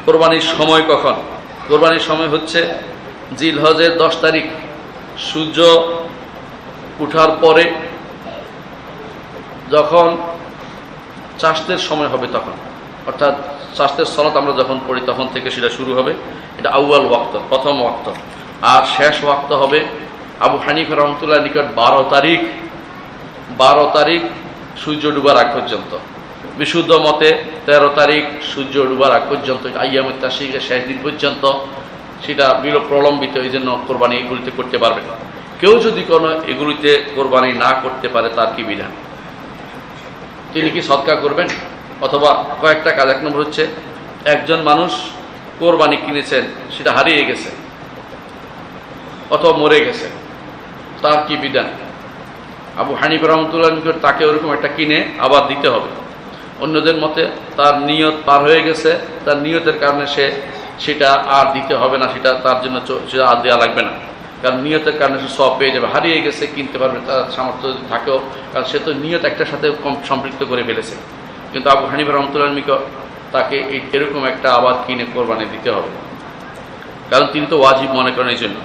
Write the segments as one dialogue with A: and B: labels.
A: কোরবানির সময় কখন? কোরবানির সময় হচ্ছে জিলহজের 10 তারিখ সূর্য উঠার পরে, যখন চাষের সময় হবে তখন, অর্থাৎ চাষের সালাত আমরা যখন পড়ি তখন থেকে সেটা শুরু হবে। এটা আউয়াল ওয়াক্ত, প্রথম ওয়াক্ত। আর শেষ ওয়াক্ত হবে আবু হানিফা রহমতুল্লাহ নিকট 12 তারিখ সূর্য ডুবার আগ পর্যন্ত। বিশুদ্ধ মতে 13 তারিখ সূর্য ডুবার আগ পর্যন্ত, আইয়ামুত তাশরিকের শেষ দিন পর্যন্ত সেটা প্রলম্বিত। এই জন্য কোরবানি এগুলিতে করতে পারবে না। কেউ যদি কোনো এগুলিতে কোরবানি না করতে পারে তার কি বিধান? তিনি কি সদকা করবেন? অথবা কয়েকটা কাজ। 1 নম্বর হচ্ছে, একজন মানুষ কোরবানি কিনেছেন, সেটা হারিয়ে গেছে অথবা মরে গেছে, তার কি বিধান? আবু হানিফা রাহমাতুল্লাহ নিকট তাকে ওরকম একটা কিনে আবার দিতে হবে। অন্যদের মতে তার নিয়ত পার হয়ে গেছে, তার নিয়তের কারণে সেটা আর দিতে হবে না, সেটা তার জন্য সেটা আর দেওয়া লাগবে না, কারণ নিয়তের কারণে সে সব পেয়ে যাবে। হারিয়ে গেছে, কিনতে পারবে, তার সামর্থ্য যদি থাকেও, কারণ সে তো নিয়ত একটার সাথে সম্পৃক্ত করে ফেলেছে। কিন্তু আবু হানিফা রাহমাতুল্লাহ নিকট তাকে এরকম একটা আবার কিনে কোরবানি দিতে হবে, কারণ তিনি তো ওয়াজিব মনে করেন। এই জন্য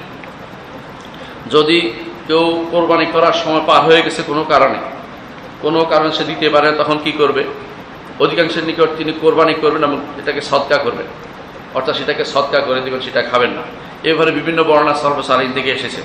A: যদি কেউ কোরবানি করার সময় পার হয়ে গেছে কোনো কারণে সে দিতে পারে, তখন কি করবে? অধিকাংশের নিকট তিনি কোরবানি করবেন এবং এটাকে সদকা করবেন, অর্থাৎ সেটাকে সদকা করে দেবেন, সেটা খাবেন না। এভাবে বিভিন্ন বর্ণনা সালফ সালিহিন থেকে এসেছে।